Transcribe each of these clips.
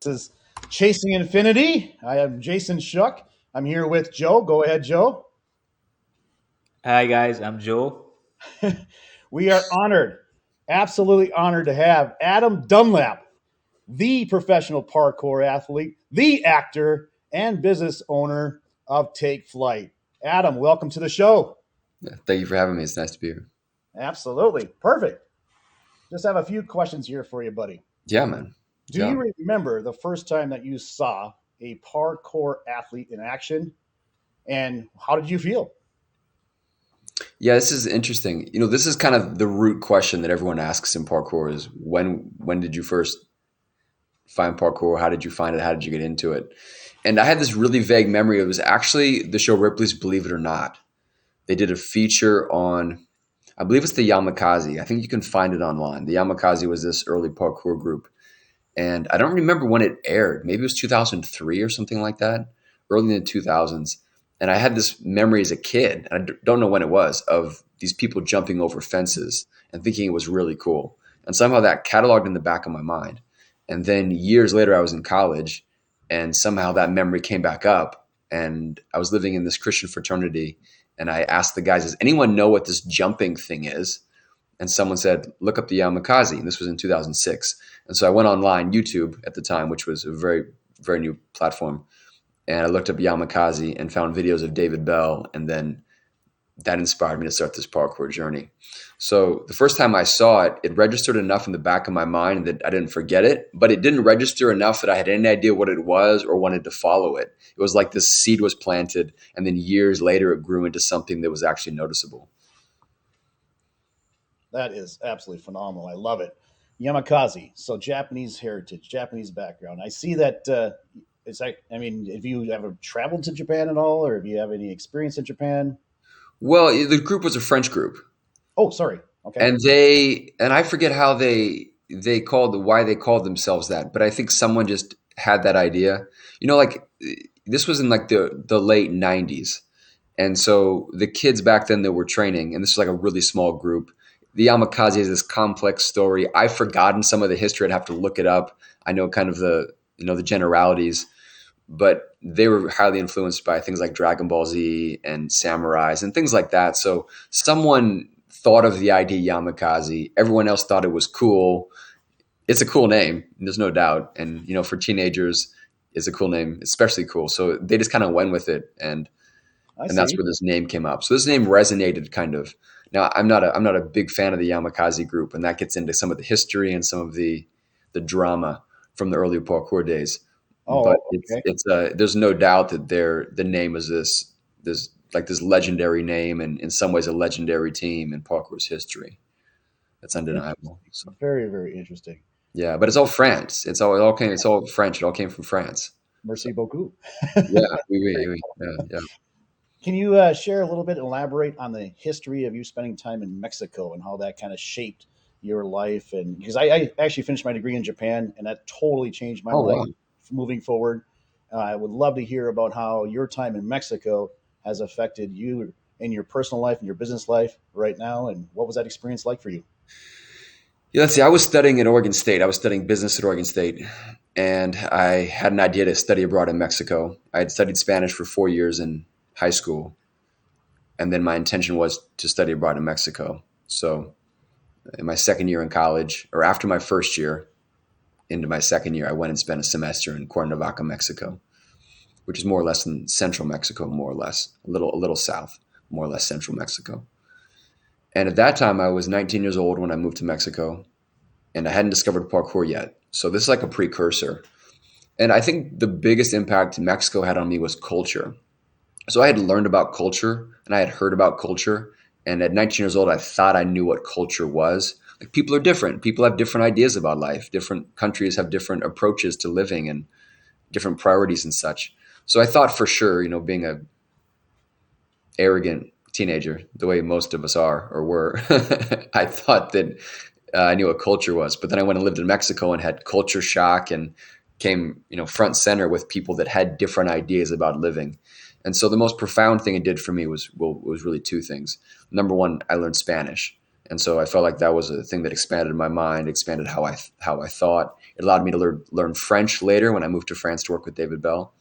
is Chasing Infinity. I am Jason Shuck. I'm here with Joe. Go ahead, Joe. Hi guys, I'm Joe. We are honored, absolutely honored to have Adam Dunlap, the professional parkour athlete, the actor, and business owner of Take Flight. Adam, welcome to the show. Yeah, thank you for having me. It's nice to be here. Absolutely. Perfect. Just have a few questions here for you, buddy. Yeah, man. Do Yeah. you remember the first time that you saw a parkour athlete in action, and how did you feel? Yeah, this is interesting. This is kind of the root question that everyone asks in parkour is when did you first find parkour? How did you find it? How did you get into it? And I had this really vague memory. It was actually the show Ripley's Believe It or Not. They did a feature on, I believe it's the Yamakasi. I think you can find it online. The Yamakasi was this early parkour group. And I don't remember when it aired. Maybe it was 2003 or something like that, early in the 2000s. And I had this memory as a kid, and don't know when it was, of these people jumping over fences and thinking it was really cool. And somehow that cataloged in the back of my mind. And then years later, I was in college, and somehow that memory came back up. And I was living in this Christian fraternity, and I asked the guys, does anyone know what this jumping thing is? And someone said, look up the Yamakasi. And this was in 2006. And so I went online, YouTube at the time, which was a very, very new platform. And I looked up Yamakasi and found videos of David Bell. And then that inspired me to start this parkour journey. So the first time I saw it, it registered enough in the back of my mind that I didn't forget it, but it didn't register enough that I had any idea what it was or wanted to follow it. It was like this seed was planted, and then years later it grew into something that was actually noticeable. That is absolutely phenomenal. I love it. Yamakaze, so Japanese heritage, Japanese background. I see that. It's like, I mean, have you ever traveled to Japan at all, or if you have any experience in Japan? Well, the group was a French group. Oh, sorry. Okay. And I forget how they called why they called themselves that, but I think someone just had that idea. Like this was in like the late 90s. And so the kids back then that were training, and this was like a really small group, the Yamakasi is this complex story. I've forgotten some of the history. I'd have to look it up. I know kind of the generalities, but they were highly influenced by things like Dragon Ball Z and samurais and things like that. So someone thought of the idea Yamakasi. Everyone else thought it was cool. It's a cool name. There's no doubt. And, for teenagers, it's a cool name, especially cool. So they just kind of went with it. And that's where this name came up. So this name resonated kind of. Now I'm not a big fan of the Yamakasi group, and that gets into some of the history and some of the drama from the early parkour days. Oh, but okay. it's there's no doubt that the name is this legendary name, and in some ways a legendary team in parkour's history. That's undeniable. So, very, very interesting. yeah, but it's all France. It's all French. It all came from France. Merci beaucoup. Yeah, yeah. Can you share a little bit, elaborate on the history of you spending time in Mexico and how that kind of shaped your life? And because I actually finished my degree in Japan, and that totally changed my life. Wow. Moving forward, I would love to hear about how your time in Mexico has affected you in your personal life and your business life right now, and what was that experience like for you? Yeah, let's see. I was studying at Oregon State. I was studying business at Oregon State, and I had an idea to study abroad in Mexico. I had studied Spanish for 4 years in high school, and then my intention was to study abroad in Mexico. So in my second year in college, or after my first year, into my second year, I went and spent a semester in Cuernavaca, Mexico, which is more or less in central Mexico, more or less, a little south, more or less central Mexico. And at that time, I was 19 years old when I moved to Mexico, and I hadn't discovered parkour yet. So this is like a precursor. And I think the biggest impact Mexico had on me was culture. So I had learned about culture, and I had heard about culture. And at 19 years old, I thought I knew what culture was. Like, people are different. People have different ideas about life. Different countries have different approaches to living and different priorities and such. So I thought for sure, being a arrogant teenager, the way most of us are or were, I thought that I knew what culture was. But then I went and lived in Mexico and had culture shock and came, front center with people that had different ideas about living. And so the most profound thing it did for me was really two things. Number one, I learned Spanish. And so I felt like that was a thing that expanded my mind, expanded how I thought. It allowed me to learn French later when I moved to France to work with David Bell.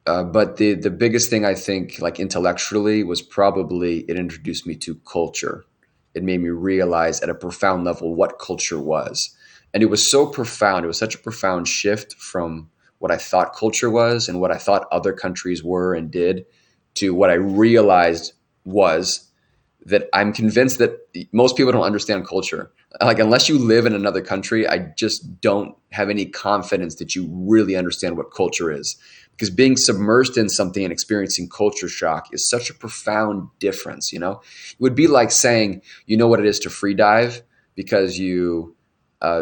But the biggest thing I think, like intellectually, was probably it introduced me to culture. It made me realize at a profound level what culture was, and it was so profound. It was such a profound shift from what I thought culture was and what I thought other countries were and did to what I realized was that I'm convinced that most people don't understand culture. Like, unless you live in another country, I just don't have any confidence that you really understand what culture is. Because being submersed in something and experiencing culture shock is such a profound difference, you know? It would be like saying, you know what it is to free dive because you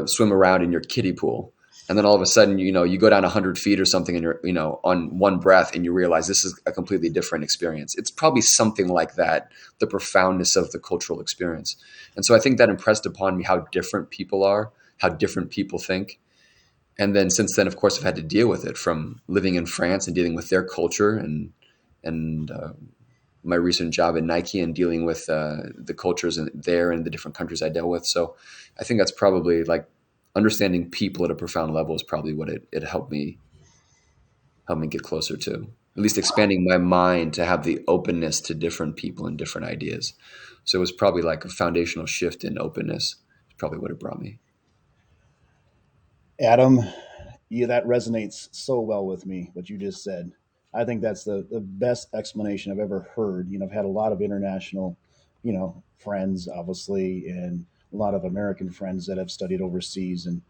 swim around in your kiddie pool. And then all of a sudden, you know, you go down 100 feet or something and you're, you know, on one breath and you realize this is a completely different experience. It's probably something like that, the profoundness of the cultural experience. And so I think that impressed upon me how different people are, how different people think. And then since then, of course, I've had to deal with it from living in France and dealing with their culture and my recent job at Nike and dealing with the cultures there and the different countries I dealt with. So I think that's probably like understanding people at a profound level is probably what it helped me get closer to. At least expanding my mind to have the openness to different people and different ideas. So it was probably like a foundational shift in openness. It's probably what it brought me. Adam, yeah, that resonates so well with me, what you just said. I think that's the best explanation I've ever heard. I've had a lot of international, friends, obviously, and a lot of American friends that have studied overseas, and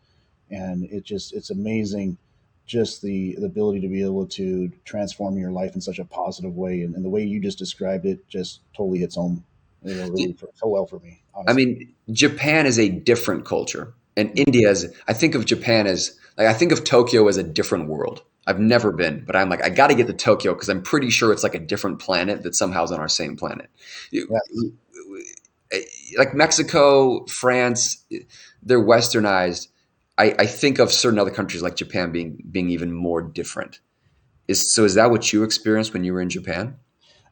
it's amazing, just the ability to be able to transform your life in such a positive way, and the way you just described it just totally hits home, really so well for me, I honestly. mean, Japan is a different culture, and India is. I think of Japan as like I think of Tokyo as a different world. I've never been, but I'm like I got to get to Tokyo because I'm pretty sure it's like a different planet that somehow is on our same planet. You- Yes. Like Mexico, France, they're westernized. I think of certain other countries like Japan being even more different. Is that what you experienced when you were in Japan?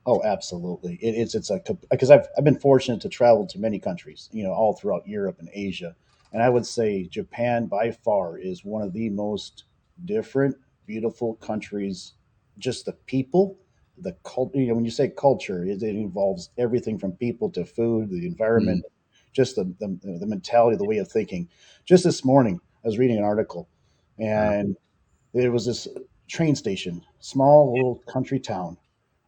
Oh, absolutely. It's a because I've been fortunate to travel to many countries, all throughout Europe and Asia, and I would say Japan by far is one of the most different, beautiful countries. Just the people, the culture. When you say culture, it involves everything from people to food, the environment, Mm, just the mentality, the way of thinking. Just this morning, I was reading an article, wow. and there was this train station, small little country town,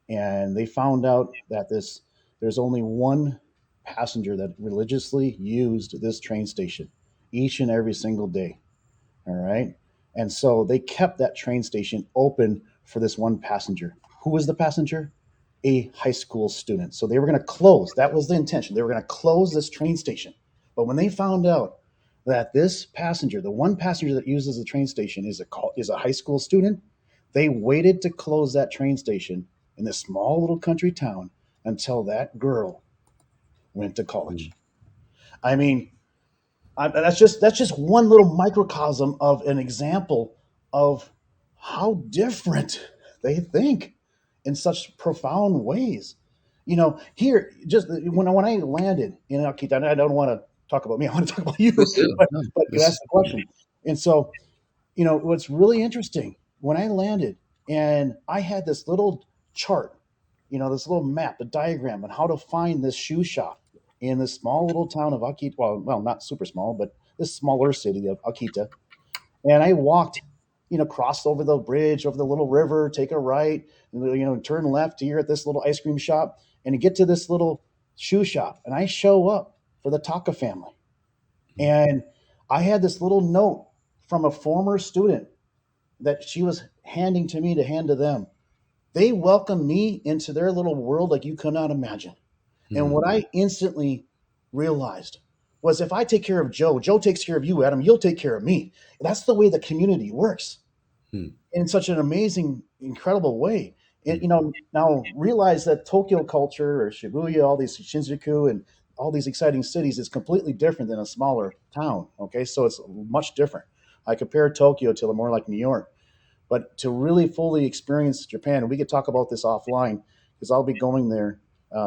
and they found out that this there's only one passenger that religiously used this train station each and every single day. All right. And so they kept that train station open for this one passenger. Who was the passenger? A high school student. So they were going to close. That was the intention. They were going to close this train station. But when they found out that this passenger, the one passenger that uses the train station, is a high school student, they waited to close that train station in this small little country town until that girl went to Mm, college. I mean, that's just one little microcosm of an example of how different they think in such profound ways. Here, just when I landed in Akita, I don't want to talk about me. I want to talk about you, please do. but No, but you this asked is the important. question, and so what's really interesting when I landed and I had this little chart, this little map, a diagram on how to find this shoe shop in this small little town of Akita. Well, not super small, but this smaller city of Akita. And I walked, crossed over the bridge, over the little river, take a right, and, turn left here at this little ice cream shop, and you get to this little shoe shop. And I show up for the Taka family. And I had this little note from a former student that she was handing to me to hand to them. They welcomed me into their little world like you could not imagine. And Mm, what I instantly realized was if I take care of Joe, Joe takes care of you, Adam, you'll take care of me. That's the way the community works mm, in such an amazing, incredible way. And mm, now realize that Tokyo culture or Shibuya, all these Shinjuku and all these exciting cities is completely different than a smaller town. Okay, so it's much different. I compare Tokyo to more like New York. But to really fully experience Japan, and we could talk about this offline because I'll be going there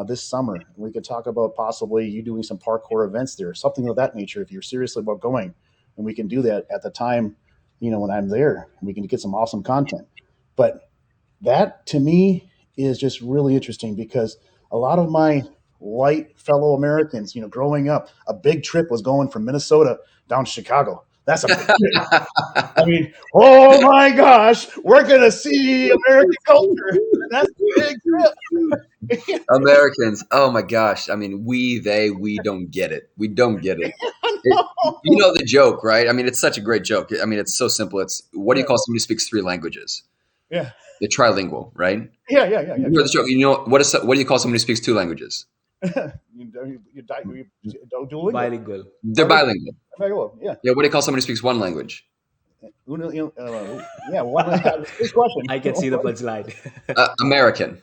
this summer. We could talk about possibly you doing some parkour events there, something of that nature. If you're serious about going, and we can do that at the time, when I'm there, and we can get some awesome content. But that to me is just really interesting because a lot of my white fellow Americans, growing up, a big trip was going from Minnesota down to Chicago. That's a big trip. I mean, oh my gosh, we're gonna see American culture. That's a big trip. Americans, oh my gosh. I mean, we don't get it. We don't get it. You No. know the joke, right? I mean, it's such a great joke. I mean, it's so simple. It's what do you Yeah, call somebody who speaks three languages? yeah, They're trilingual, right? yeah. You know the joke. You know what do you call somebody who speaks two languages? you don't Duolingo. Bilingual. They're bilingual. Bilingual. Yeah. Yeah, what do you call somebody who speaks one language? Yeah. Good question. I can see the punchline. American.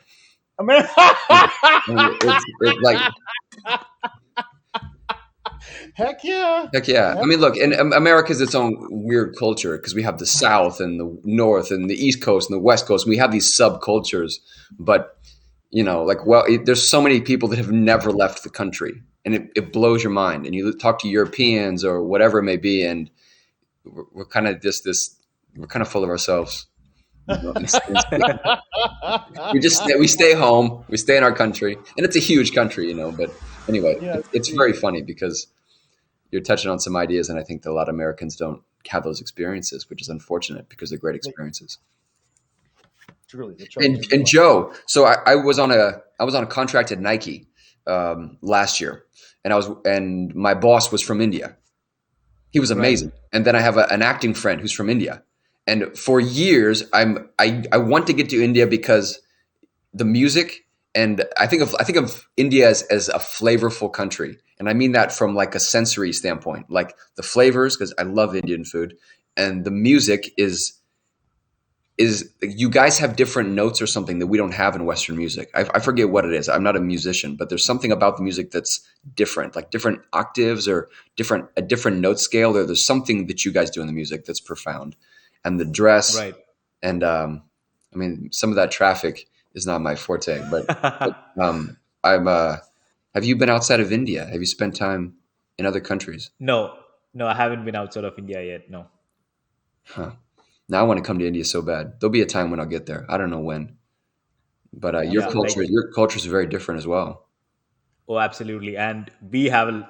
America. I mean, it's like Heck yeah. heck yeah. I mean, look, and America's its own weird culture because we have the South and the North and the East Coast and the West Coast. And we have these subcultures, but there's so many people that have never left the country, and it blows your mind. And you talk to Europeans or whatever it may be, and we're kind of we're kind of full of ourselves. We stay home, we stay in our country, and it's a huge country, But anyway, Yeah. it's very funny because you're touching on some ideas, and I think that a lot of Americans don't have those experiences, which is unfortunate because they're great experiences. Truly. And Joe, so I was on a contract at Nike last year, and my boss was from India. He was amazing. Right. And then I have an acting friend who's from India, and for years I want to get to India because the music. And I think of India as a flavorful country, and I mean that from like a sensory standpoint, like the flavors, because I love Indian food, and the music is you guys have different notes or something that we don't have in Western music. I forget what it is. I'm not a musician, but there's something about the music that's different, like different octaves or a different note scale. There's something that you guys do in the music that's profound, and the dress, Right. and I mean some of that traffic is not my forte, but I'm. Have you been outside of India? Have you spent time in other countries? No, no, I haven't been outside of India yet. No. Huh. Now I want to come to India so bad. There'll be a time when I'll get there. I don't know when, but Yeah, like your culture is very different as well. oh, absolutely. And we have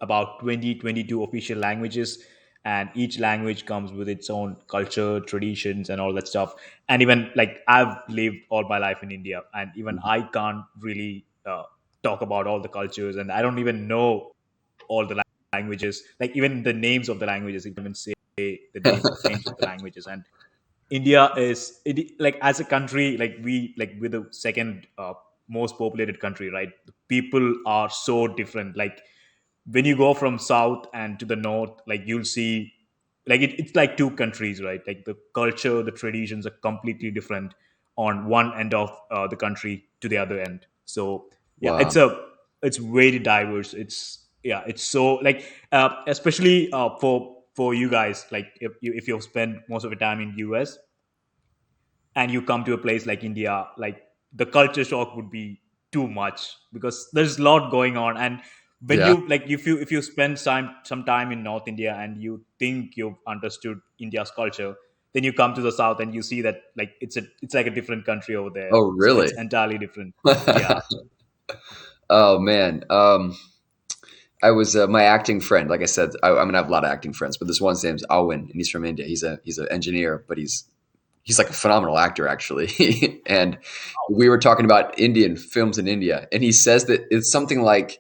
about 20, 22 official languages, and each language comes with its own culture, traditions, and all that stuff. And even like I've lived all my life in India, and even I can't really talk about all the cultures, and I don't even know all the languages, like even the names of the languages. I can't even say the names of the languages. And India is like as a country, like we're the second most populated country, right? The people are so different. Like when you go from south and to the north, like you'll see like it's like two countries, right? Like the culture, the traditions are completely different on one end of the country to the other end. So yeah, Wow. it's very diverse. It's so like especially for you guys, like if you've spent most of your time in US and you come to a place like India, like the culture shock would be too much because there's a lot going on. And when Yeah. you like if you spend some time in North India and you think you've understood India's culture, then you come to the south and you see that like it's like a different country over there. Oh, So really? it's entirely different. Yeah. Oh man. I was my acting friend. Like I said, I mean I have a lot of acting friends, but this one's name's Alwyn, and he's from India. He's an engineer, but he's like a phenomenal actor actually. And we were talking about Indian films in India, and he says that it's something like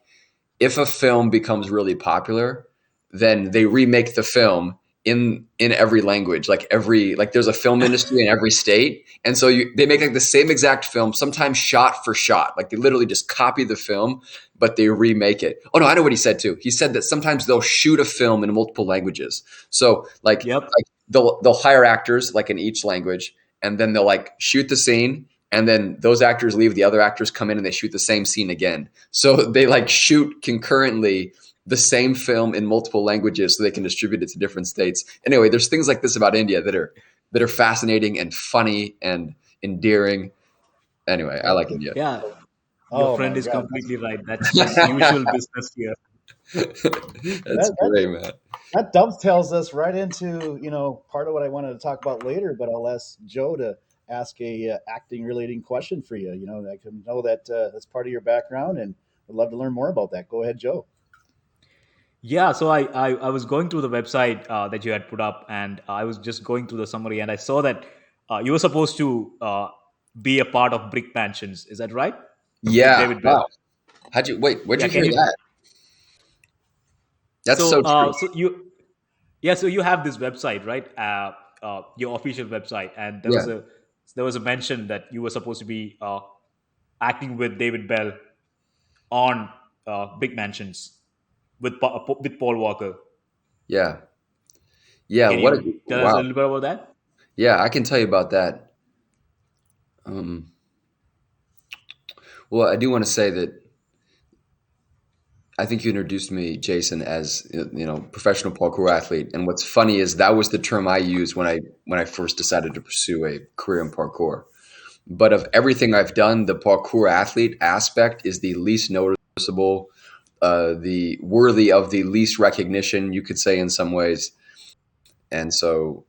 if a film becomes really popular, then they remake the film in every language, like there's a film industry in every state, and so they make like the same exact film, sometimes shot for shot, like they literally just copy the film, but they remake it. Oh no, I know what he said too. He said that sometimes they'll shoot a film in multiple languages, so Yep. like they'll hire actors like in each language, and then they'll like shoot the scene, and then those actors leave, the other actors come in and they shoot the same scene again. So they like shoot concurrently the same film in multiple languages so they can distribute it to different states. Anyway, there's things like this about India that are fascinating and funny and endearing. Anyway, I like India. Yeah. Your Oh friend my is God, completely right. That's just usual business here. That's that great, man. that dovetails us right into part of what I wanted to talk about later. But I'll ask Joe to ask a acting relating question for you. I can know that that's part of your background, and I'd love to learn more about that. Go ahead, Joe. Yeah, so I was going through the website that you had put up, and I was just going through the summary, and I saw that you were supposed to be a part of Brick Mansions. Is that right? With Yeah. David Bell. Wow. How'd you wait? Where'd Yeah, you can hear you? that? That's so true. So you, yeah, so you have this website, right? Your official website, and Yeah. there was a mention that you were supposed to be acting with David Bell on Big Mansions with Paul Walker. Yeah. Yeah. Can What you a tell us a wow. little bit about that? Yeah, I can tell you about that. Um, well, I do want to say that I think you introduced me, Jason, as professional parkour athlete. And what's funny is that was the term I used when I first decided to pursue a career in parkour. But of everything I've done, the parkour athlete aspect is the least noticeable, the worthy of the least recognition, you could say in some ways. And so,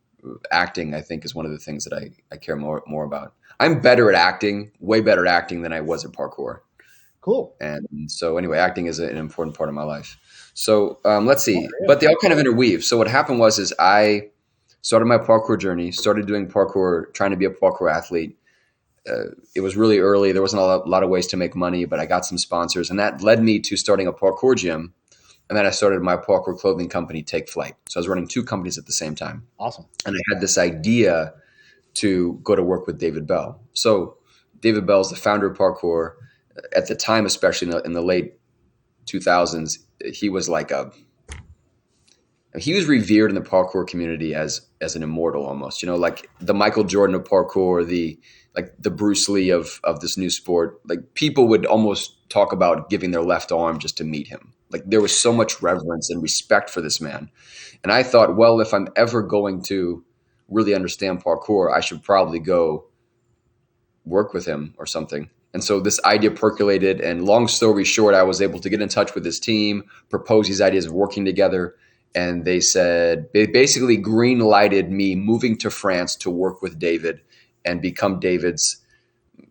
acting, I think, is one of the things that I care more about. I'm better at acting, way better at acting than I was at parkour. Cool. And so, anyway, acting is an important part of my life. So, let's Oh, see. yeah. But they all kind of interweave. So, what happened was I started my parkour journey, started doing parkour, trying to be a parkour athlete. It was really early. There wasn't a lot of ways to make money, but I got some sponsors, and that led me to starting a parkour gym. And then I started my parkour clothing company, Take Flight. So I was running two companies at the same time. Awesome. And I had this idea to go to work with David Bell. So David Bell is the founder of parkour. At the time, especially in the late 2000s, he was like he was revered in the parkour community as an immortal almost, like the Michael Jordan of parkour, the Bruce Lee of this new sport. Like people would almost talk about giving their left arm just to meet him. Like there was so much reverence and respect for this man. And I thought, well, if I'm ever going to really understand parkour, I should probably go work with him or something. And so this idea percolated, and long story short, I was able to get in touch with his team, propose these ideas of working together, and they basically green lighted me moving to France to work with David and become David's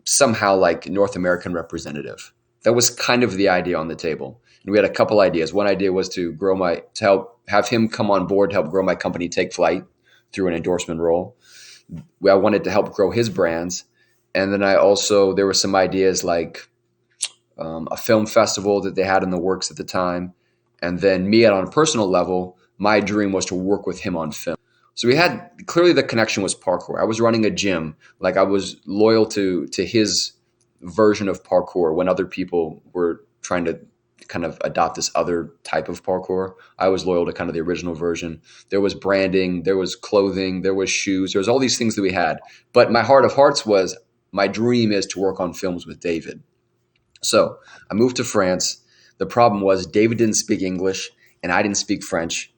somehow like North American representative. That was kind of the idea on the table. And we had a couple ideas. One idea was to help have him come on board to help grow my company, Take Flight, through an endorsement role. I wanted to help grow his brands. And then there were some ideas like a film festival that they had in the works at the time. And then me on a personal level, my dream was to work with him on film. So we had clearly the connection was parkour. I was running a gym, like I was loyal to his version of parkour when other people were trying to kind of adopt this other type of parkour. I was loyal to kind of the original version. There was branding, there was clothing, there was shoes, there was all these things that we had. But my heart of hearts was my dream is to work on films with David. So I moved to France. The problem was David didn't speak English and I didn't speak French.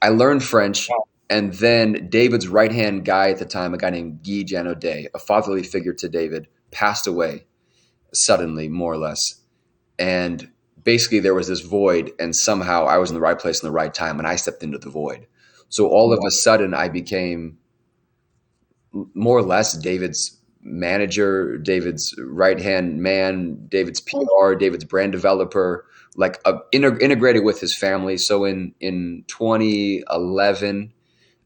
I learned French, and then David's right hand guy at the time, a guy named Guy Janaudet, a fatherly figure to David, passed away suddenly, more or less. And basically, there was this void, and somehow I was in the right place in the right time, and I stepped into the void. So all of a sudden, I became more or less David's manager, David's right hand man, David's PR, David's brand developer, like integrated with his family. So in 2011,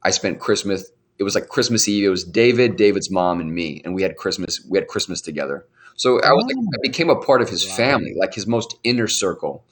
I spent Christmas. It was like Christmas Eve. It was David, David's mom, and me, and we had Christmas. We had Christmas together. So I Oh, became a part of his Wow. family, like his most inner circle.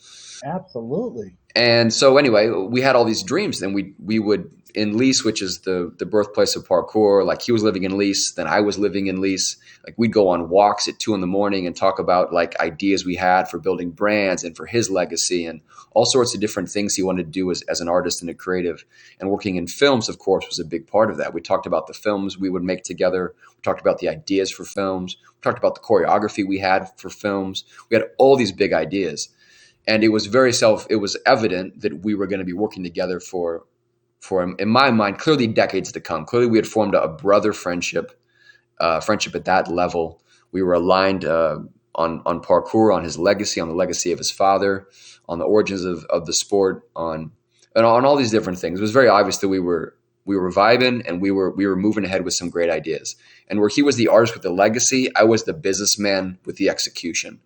absolutely. And so anyway, we had all these dreams. Then we would in Lease, which is the birthplace of parkour. Like he was living in Lease, then I was living in Lease. Like we'd go on walks at 2 a.m. and talk about like ideas we had for building brands and for his legacy and all sorts of different things he wanted to do as an artist and a creative. And working in films, of course, was a big part of that. We talked about the films we would make together. We talked about the ideas for films. We talked about the choreography we had for films. We had all these big ideas. And it was it was evident that we were going to be working together for, in my mind, clearly decades to come. Clearly we had formed a brother friendship at that level. We were aligned on parkour, on his legacy, on the legacy of his father, on the origins of the sport, on all these different things. It was very obvious that we were vibing, and we were moving ahead with some great ideas. And where he was the artist with the legacy, I was the businessman with the execution.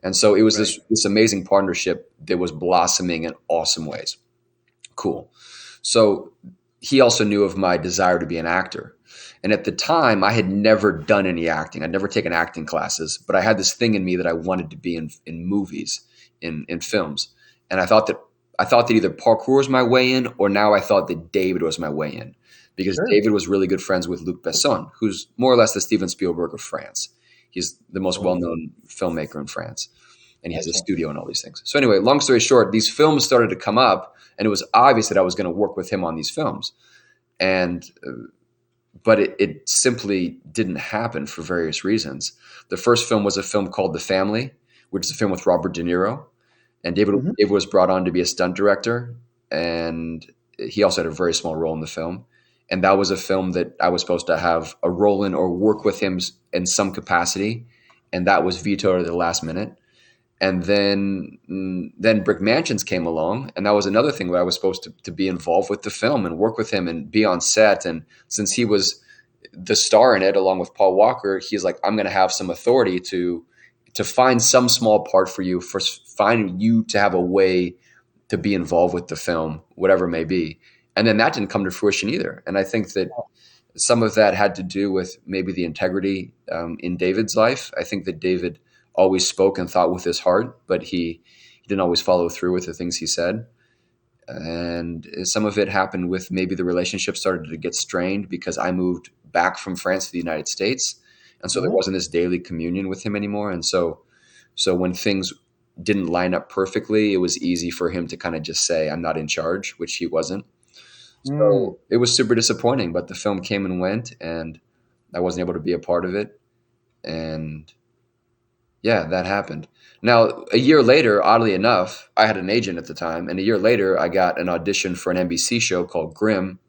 And so it was this amazing partnership that was blossoming in awesome ways. Cool. So he also knew of my desire to be an actor. And at the time, I had never done any acting. I'd never taken acting classes, but I had this thing in me that I wanted to be in movies, in films. And I thought that either parkour was my way in, or now I thought that David was my way in, because David was really good friends with Luc Besson, who's more or less the Steven Spielberg of France. He's the most well-known filmmaker in France, and he has a studio and all these things. So anyway, long story short, these films started to come up, and it was obvious that I was going to work with him on these films. But it simply didn't happen for various reasons. The first film was a film called The Family, which is a film with Robert De Niro. And David was brought on to be a stunt director, and he also had a very small role in the film. And that was a film that I was supposed to have a role in or work with him in some capacity, and that was vetoed at the last minute. And then Brick Mansions came along, and that was another thing where I was supposed to be involved with the film and work with him and be on set. And since he was the star in it, along with Paul Walker, he's like, I'm going to have some authority to find some small part for you, for finding you to have a way to be involved with the film, whatever it may be. And then that didn't come to fruition either. And I think that some of that had to do with maybe the integrity in David's life. I think that David always spoke and thought with his heart, but he didn't always follow through with the things he said. And some of it happened with maybe the relationship started to get strained because I moved back from France to the United States. And so there wasn't this daily communion with him anymore. And so when things didn't line up perfectly, it was easy for him to kind of just say, I'm not in charge, which he wasn't. So it was super disappointing, but the film came and went, and I wasn't able to be a part of it. And yeah, that happened. Now, a year later, oddly enough, I had an agent at the time, and a year later, I got an audition for an NBC show called Grimm,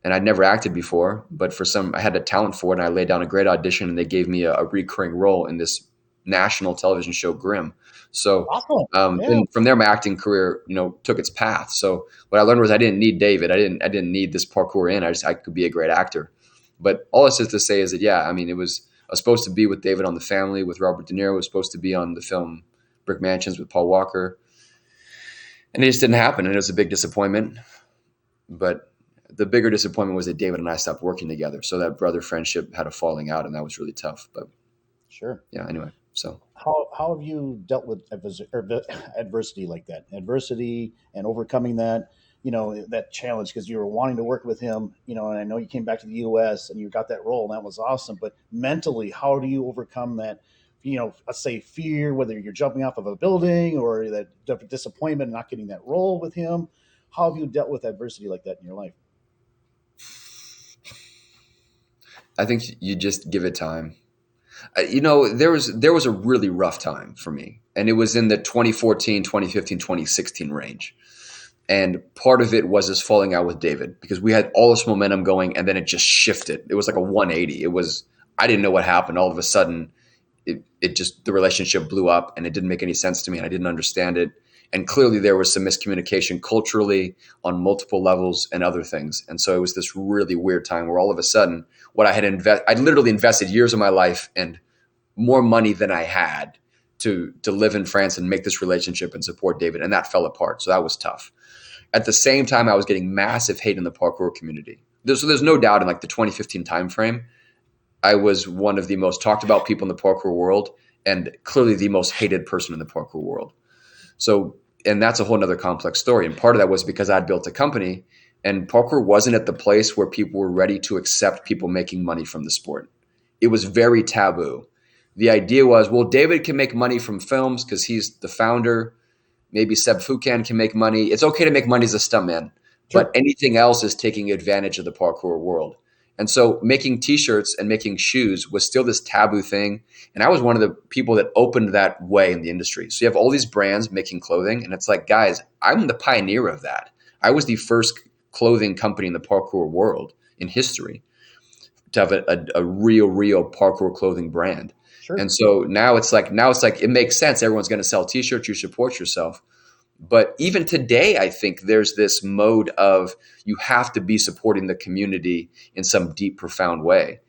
and I'd never acted before, but I had a talent for it, and I laid down a great audition, and they gave me a recurring role in this national television show, Grimm. So and from there, my acting career, took its path. So what I learned was I didn't need David. I didn't need this parkour in. I could be a great actor. But all this is to say is that, I was supposed to be with David on The Family with Robert De Niro. I was supposed to be on the film Brick Mansions with Paul Walker. And it just didn't happen. And it was a big disappointment. But the bigger disappointment was that David and I stopped working together. So that brother friendship had a falling out, and that was really tough. But anyway. So how have you dealt with adversity like that? Adversity and overcoming that, that challenge, because you were wanting to work with him, and I know you came back to the U.S. and you got that role, and that was awesome. But mentally, how do you overcome that, let's say fear, whether you're jumping off of a building or that disappointment not getting that role with him? How have you dealt with adversity like that in your life? I think you just give it time. There was a really rough time for me, and it was in the 2014, 2015, 2016 range. And part of it was this falling out with David, because we had all this momentum going, and then it just shifted. It was like a 180. I didn't know what happened. All of a sudden, the relationship blew up, and it didn't make any sense to me, and I didn't understand it. And clearly there was some miscommunication culturally on multiple levels and other things. And so it was this really weird time where all of a sudden what I'd literally invested years of my life and more money than I had to live in France and make this relationship and support David. And that fell apart. So that was tough. At the same time, I was getting massive hate in the parkour community. So there's no doubt in like the 2015 timeframe, I was one of the most talked about people in the parkour world, and clearly the most hated person in the parkour world. So, and that's a whole nother complex story. And part of that was because I'd built a company, and parkour wasn't at the place where people were ready to accept people making money from the sport. It was very taboo. The idea was, well, David can make money from films because he's the founder. Maybe Seb Foucan can make money. It's okay to make money as a stuntman, but anything else is taking advantage of the parkour world. And so making t-shirts and making shoes was still this taboo thing. And I was one of the people that opened that way in the industry. So you have all these brands making clothing, and it's like, guys, I'm the pioneer of that. I was the first clothing company in the parkour world in history to have a real parkour clothing brand. Sure. And so now it's like it makes sense. Everyone's going to sell T-shirts. You support yourself. But even today, I think there's this mode of you have to be supporting the community in some deep, profound way,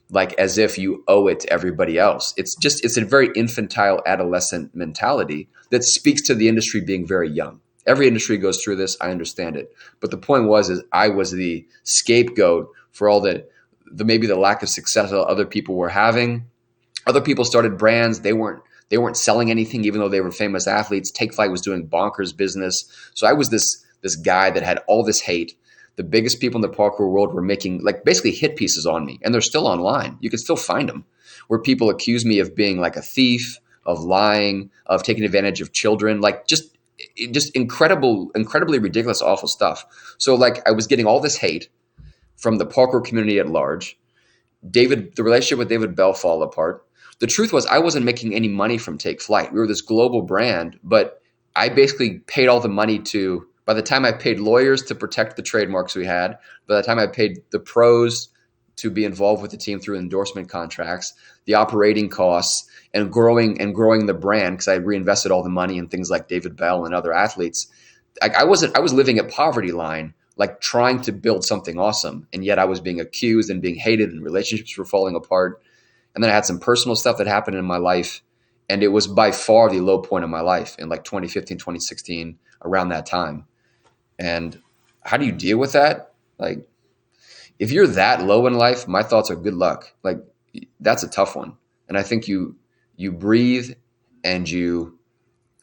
like as if you owe it to everybody else. It's a very infantile, adolescent mentality that speaks to the industry being very young. Every industry goes through this. I understand it. But the point is I was the scapegoat for all the maybe the lack of success that other people were having. Other people started brands. They weren't selling anything, even though they were famous athletes. Take Flight was doing bonkers business. So I was this guy that had all this hate. The biggest people in the parkour world were making like basically hit pieces on me, and they're still online. You can still find them, where people accuse me of being like a thief, of lying, of taking advantage of children, like just incredibly ridiculous, awful stuff. So like I was getting all this hate from the parkour community at large. The relationship with David Bell fall apart. The truth was I wasn't making any money from Take Flight. We were this global brand, but I basically paid all the money to, by the time I paid lawyers to protect the trademarks we had, by the time I paid the pros to be involved with the team through endorsement contracts, the operating costs, and growing the brand, because I reinvested all the money in things like David Bell and other athletes. I was living at poverty line, like trying to build something awesome, and yet I was being accused and being hated, and relationships were falling apart. And then I had some personal stuff that happened in my life, and it was by far the low point of my life in like 2015, 2016, around that time. And how do you deal with that? Like, if you're that low in life, my thoughts are good luck. Like, that's a tough one. And I think you breathe and you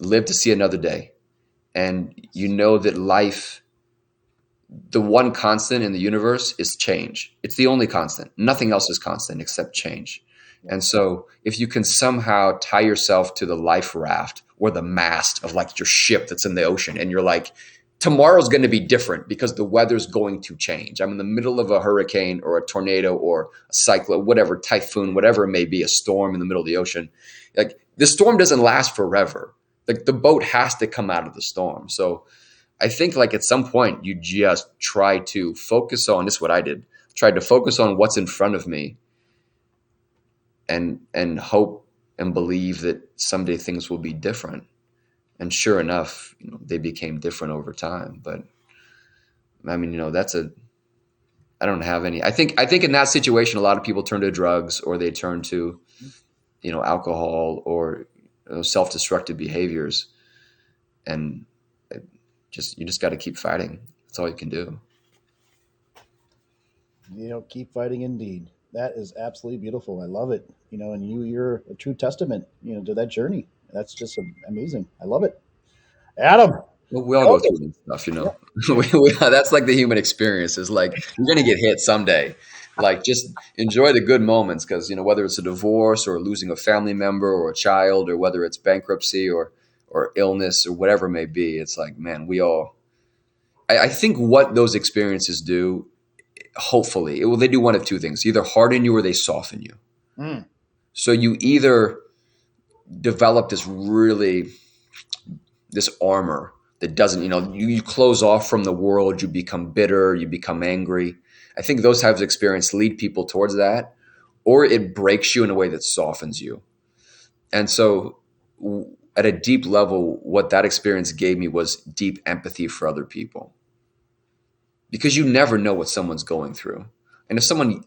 live to see another day. And you know that life, the one constant in the universe is change. It's the only constant. Nothing else is constant except change. And so if you can somehow tie yourself to the life raft or the mast of like your ship that's in the ocean, and you're like, tomorrow's going to be different because the weather's going to change. I'm in the middle of a hurricane or a tornado or a cyclone, whatever, typhoon, whatever it may be, a storm in the middle of the ocean. Like, the storm doesn't last forever. Like, the boat has to come out of the storm. So I think like at some point you just try to focus on, this is what I did, tried to focus on what's in front of me, and hope and believe that someday things will be different. And sure enough, they became different over time. But I mean, I don't have any. I think in that situation, a lot of people turn to drugs, or they turn to, alcohol, or self-destructive behaviors. And you just got to keep fighting. That's all you can do. Keep fighting indeed. That is absolutely beautiful. I love it. And you're a true testament, to that journey. That's just amazing. I love it. Adam. Well, we all go through this stuff, Yeah. That's like the human experience. Is like you're gonna get hit someday. Like, just enjoy the good moments, because whether it's a divorce or losing a family member or a child, or whether it's bankruptcy or illness or whatever it may be, it's like, man, we all. I think what those experiences do, hopefully, they do one of two things: either harden you or they soften you. Mm. So you either develop this armor that doesn't, you close off from the world, you become bitter, you become angry. I think those types of experience lead people towards that, or it breaks you in a way that softens you. And so at a deep level, what that experience gave me was deep empathy for other people, because you never know what someone's going through. And if someone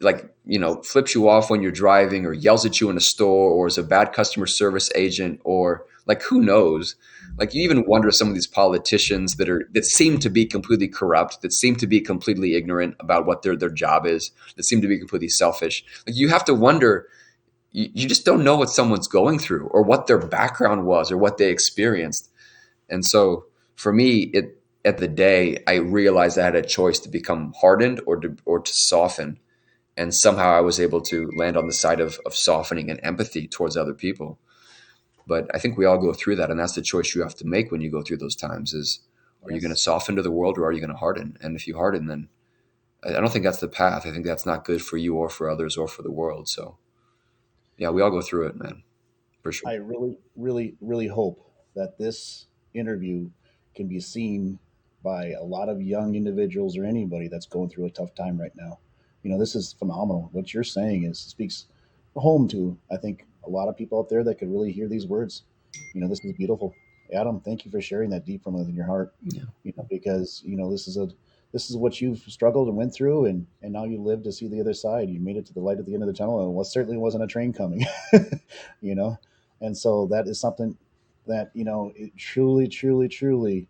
flips you off when you're driving, or yells at you in a store, or is a bad customer service agent, or like, who knows? Like, you even wonder, some of these politicians that seem to be completely corrupt, that seem to be completely ignorant about what their job is, that seem to be completely selfish. Like, you have to wonder, you just don't know what someone's going through, or what their background was, or what they experienced. And so for me, at the day, I realized I had a choice to become hardened or to soften. And somehow I was able to land on the side of softening and empathy towards other people. But I think we all go through that. And that's the choice you have to make when you go through those times is, are you going to soften to the world, or are you going to harden? And if you harden, then I don't think that's the path. I think that's not good for you or for others or for the world. So yeah, we all go through it, man, for sure. I really, really, really hope that this interview can be seen by a lot of young individuals, or anybody that's going through a tough time right now. This is phenomenal. What you're saying speaks home to, I think, a lot of people out there that could really hear these words. This is beautiful. Adam, thank you for sharing that deep from within your heart. Yeah. Because this is what you've struggled and went through, and now you live to see the other side. You made it to the light at the end of the tunnel, and it certainly wasn't a train coming. you know, and so that is something that it truly, truly, truly.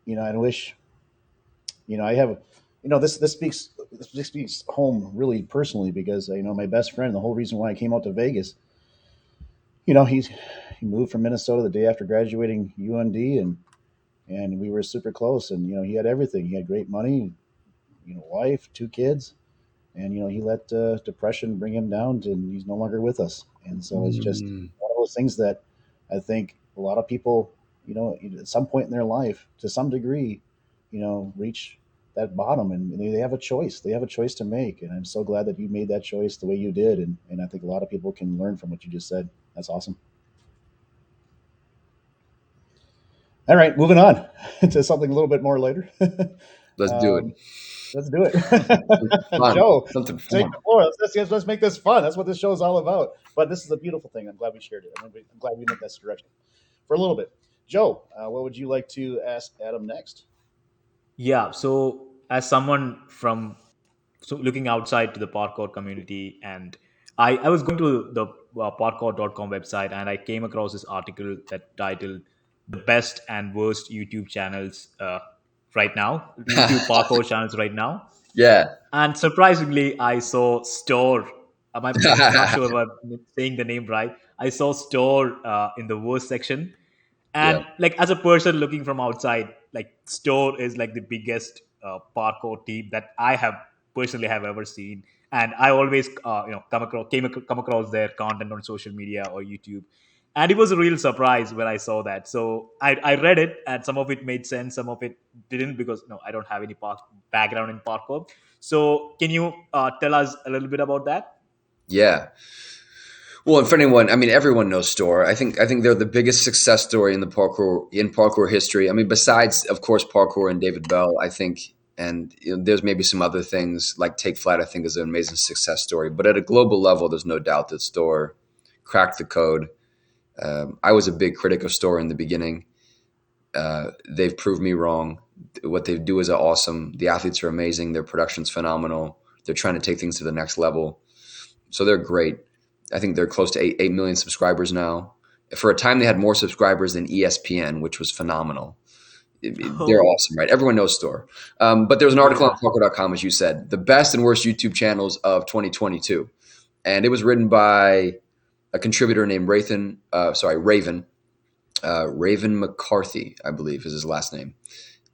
I wish I have. This speaks home really personally because my best friend. The whole reason why I came out to Vegas. He moved from Minnesota the day after graduating UMD, and we were super close. And he had everything. He had great money, wife, two kids, and he let depression bring him down, and he's no longer with us. And so it's just Mm. one of those things that I think a lot of people, at some point in their life, to some degree, reach that bottom, and they have a choice. They have a choice to make, and I'm so glad that you made that choice the way you did, and I think a lot of people can learn from what you just said. That's awesome. All right, moving on to something a little bit more later. Let's do it. um, let's do Something it. fun. Joe, Something take fun. the floor. Let's make this fun. That's what this show is all about. But this is a beautiful thing. I'm glad we shared it. I'm glad we went this direction for a little bit. Joe, what would you like to ask Adam next? Yeah. So as someone from looking outside to the parkour community, and I was going to the parkour.com website, and I came across this article that titled "The Best and Worst YouTube Channels Right Now," YouTube parkour channels right now. Yeah. And surprisingly, I saw Store. I'm not sure if I'm saying the name right. I saw Store in the worst section, Yeah. and like as a person looking from outside, like Store is like the biggest parkour team that I have personally have ever seen. And I always come across their content on social media or YouTube. And it was a real surprise when I saw that. So I read it, and some of it made sense, some of it didn't, because I don't have any background in parkour. So can you tell us a little bit about that? Yeah. Well, and for anyone, I mean, everyone knows Store. I think they're the biggest success story in parkour history. I mean, besides, of course, parkour and David Bell, I think, and there's maybe some other things like Take Flight. I think is an amazing success story. But at a global level, there's no doubt that Store cracked the code. I was a big critic of Store in the beginning. They've proved me wrong. What they do is awesome. The athletes are amazing. Their production's phenomenal. They're trying to take things to the next level. So they're great. I think they're close to 8 million subscribers now. For a time, they had more subscribers than ESPN, which was phenomenal. They're Oh, awesome, right? Everyone knows Store. But there was an article yeah. on Parkour.com, as you said, the best and worst YouTube channels of 2022. And it was written by a contributor named Raven McCarthy, I believe is his last name.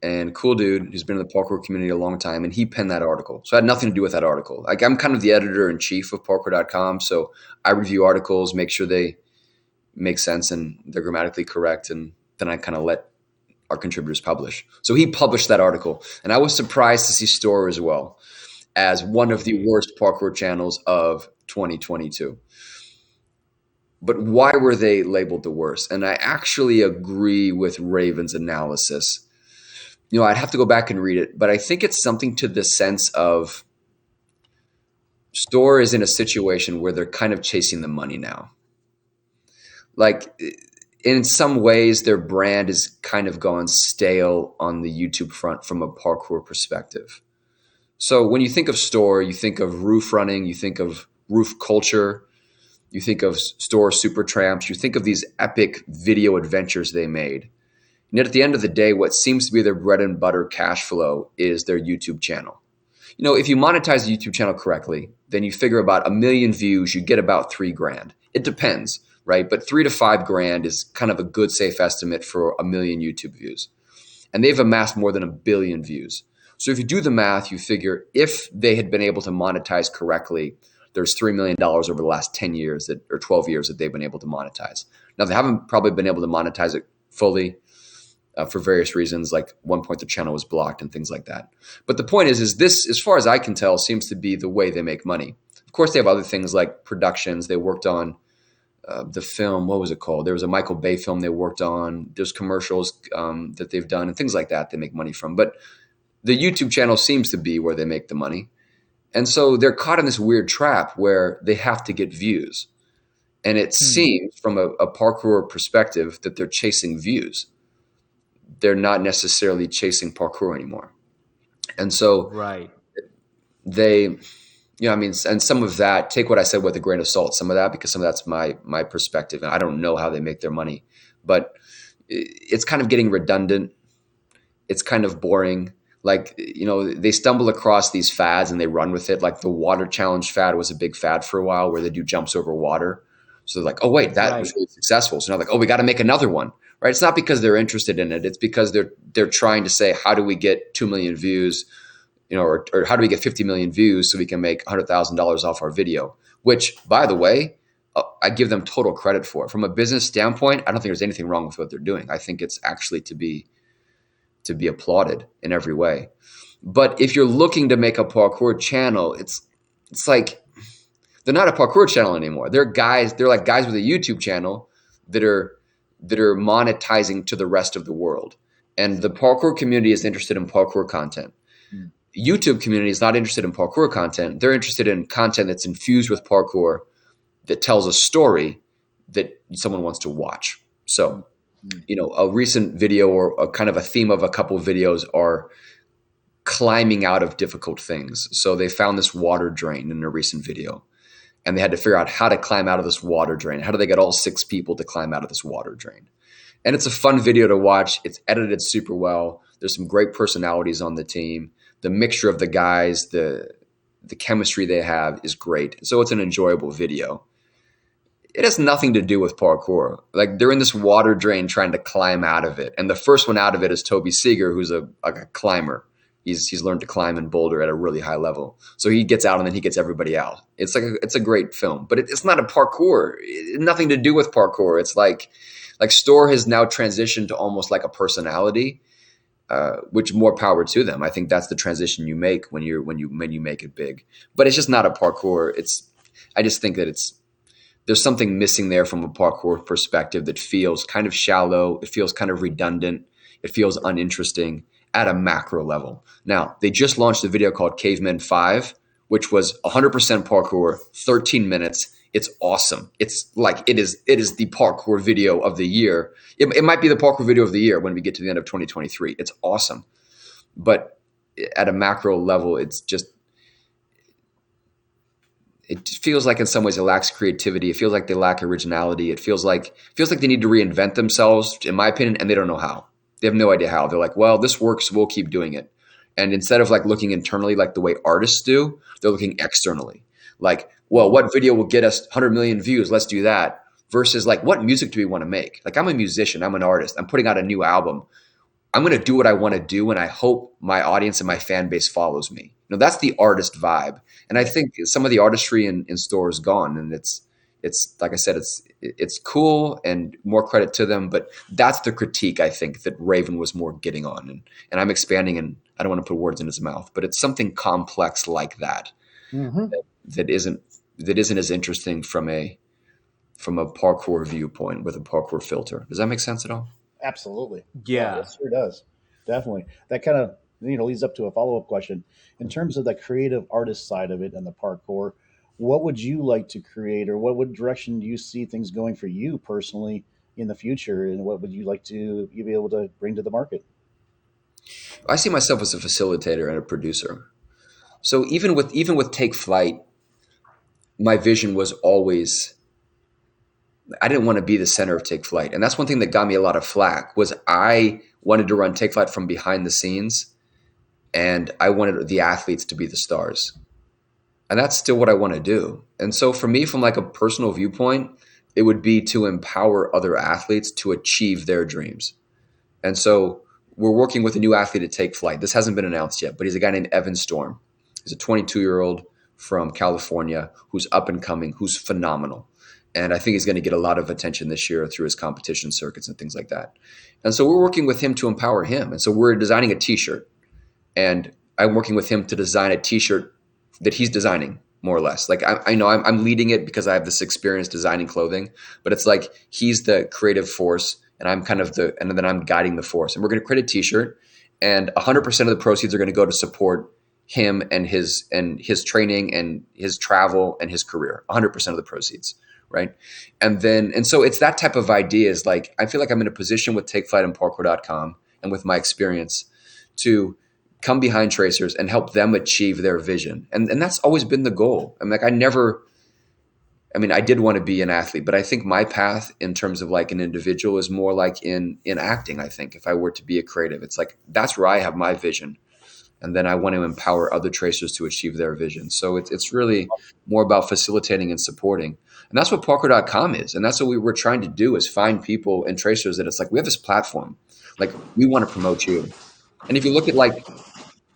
And cool dude who's been in the parkour community a long time, and he penned that article. So I had nothing to do with that article. Like, I'm kind of the editor in chief of parkour.com, so I review articles, make sure they make sense and they're grammatically correct, and then I kind of let our contributors publish. So he published that article, and I was surprised to see Store as well as one of the Okay. worst parkour channels of 2022. But why were they labeled the worst? And I actually agree with Raven's analysis. I'd have to go back and read it, but I think it's something to the sense of Store is in a situation where they're kind of chasing the money now. Like, in some ways, their brand is kind of gone stale on the YouTube front from a parkour perspective. So when you think of Store, you think of roof running, you think of roof culture, you think of Store Super Tramps, you think of these epic video adventures they made. And yet at the end of the day, what seems to be their bread and butter cash flow is their YouTube channel. If you monetize the YouTube channel correctly, then you figure about 1 million views, you get about $3,000. It depends, right? But 3 to 5 grand is kind of a good safe estimate for 1 million YouTube views. And they've amassed more than 1 billion views. So if you do the math, you figure if they had been able to monetize correctly, there's $3 million over the last 10 years or 12 years that they've been able to monetize. Now, they haven't probably been able to monetize it fully for various reasons, like one point the channel was blocked and things like that. But the point is this, as far as I can tell, seems to be the way they make money. Of course, they have other things like productions. They worked on the film, what was it called? There was a Michael Bay film they worked on. There's commercials that they've done and things like that they make money from. But the YouTube channel seems to be where they make the money. And so they're caught in this weird trap where they have to get views. And it seems from a parkour perspective that they're chasing views. They're not necessarily chasing parkour anymore. And so Right. they, I mean, and some of that, take what I said with a grain of salt, some of that, because some of that's my perspective. And I don't know how they make their money, but it's kind of getting redundant. It's kind of boring. Like, they stumble across these fads and they run with it. Like the water challenge fad was a big fad for a while where they do jumps over water. So they're like, oh wait, that was Right. really successful. So now like, oh, we got to make another one, right? It's not because they're interested in it. It's because they're trying to say, how do we get 2 million views, or how do we get 50 million views so we can make $100,000 off our video? Which, by the way, I give them total credit for. From a business standpoint, I don't think there's anything wrong with what they're doing. I think it's actually to be applauded in every way. But if you're looking to make a parkour channel, it's like they're not a parkour channel anymore. They're like guys with a YouTube channel that are monetizing to the rest of the world. And the parkour community is interested in parkour content. YouTube community is not interested in parkour content. They're interested in content that's infused with parkour that tells a story that someone wants to watch. So, a recent video or a kind of a theme of a couple of videos are climbing out of difficult things. So they found this water drain in a recent video and they had to figure out how to climb out of this water drain. How do they get all 6 people to climb out of this water drain? And it's a fun video to watch. It's edited super well. There's some great personalities on the team. The mixture of the guys, the chemistry they have is great. So it's an enjoyable video. It has nothing to do with parkour. Like they're in this water drain trying to climb out of it. And the first one out of it is Toby Seeger, who's a climber. He's learned to climb and boulder at a really high level. So he gets out and then he gets everybody out. It's a great film, but it's not a parkour. Nothing to do with parkour. It's like Store has now transitioned to almost like a personality, which more power to them. I think that's the transition you make when you make it big. But it's just not a parkour. I just think that there's something missing there from a parkour perspective that feels kind of shallow. It feels kind of redundant. It feels uninteresting at a macro level. Now, they just launched a video called Cavemen 5, which was 100% parkour, 13 minutes. It's awesome. It's like it is the parkour video of the year. It might be the parkour video of the year when we get to the end of 2023. It's awesome. But at a macro level, it feels like in some ways it lacks creativity. It feels like they lack originality. It feels like they need to reinvent themselves, in my opinion, and they don't know how. They have no idea how. They're like, well, this works, we'll keep doing it. And instead of like looking internally like the way artists do, they're looking externally. Like, well, what video will get us 100 million views? Let's do that. Versus like, what music do we want to make? Like, I'm a musician, I'm an artist, I'm putting out a new album. I'm going to do what I want to do, and I hope my audience and my fan base follows me. That's the artist vibe. And I think some of the artistry in Store is gone, and it's like I said, it's cool and more credit to them, but that's the critique I think that Raven was more getting on. And I'm expanding, and I don't want to put words in his mouth, but it's something complex like that, that isn't as interesting from a parkour viewpoint with a parkour filter. Does that make sense at all? Absolutely. Yeah. It sure does. Definitely. That kind of leads up to a follow up question. In terms of the creative artist side of it and the parkour, what would you like to create, or what direction do you see things going for you personally in the future, and what would you like to be able to bring to the market? I see myself as a facilitator and a producer. So even with Take Flight, my vision was always, I didn't want to be the center of Take Flight. And that's one thing that got me a lot of flack, was I wanted to run Take Flight from behind the scenes, and I wanted the athletes to be the stars. And that's still what I want to do. And so for me, from like a personal viewpoint, it would be to empower other athletes to achieve their dreams. And so we're working with a new athlete at Take Flight. This hasn't been announced yet, but he's a guy named Evan Storm. He's a 22-year-old from California who's up and coming, who's phenomenal. And I think he's going to get a lot of attention this year through his competition circuits and things like that. And so we're working with him to empower him. And so we're designing a t-shirt, and I'm working with him to design a t-shirt that he's designing, more or less. Like I know I'm leading it because I have this experience designing clothing, but it's like he's the creative force and I'm kind of and then I'm guiding the force. And we're going to create a t-shirt, and 100% of the proceeds are going to go to support him and his training and his travel and his career. 100% of the proceeds. right? And so it's that type of ideas. Like I feel like I'm in a position with Take Flight and Parkour.com and with my experience to come behind tracers and help them achieve their vision. And that's always been the goal. I'm like, I mean, I did want to be an athlete, but I think my path in terms of like an individual is more like in acting. I think if I were to be a creative, it's like that's where I have my vision, and then I want to empower other tracers to achieve their vision. So it's really more about facilitating and supporting, and that's what Parkour.com is, and that's what we were trying to do is find people and tracers that it's like we have this platform, like we want to promote you, and if you look at like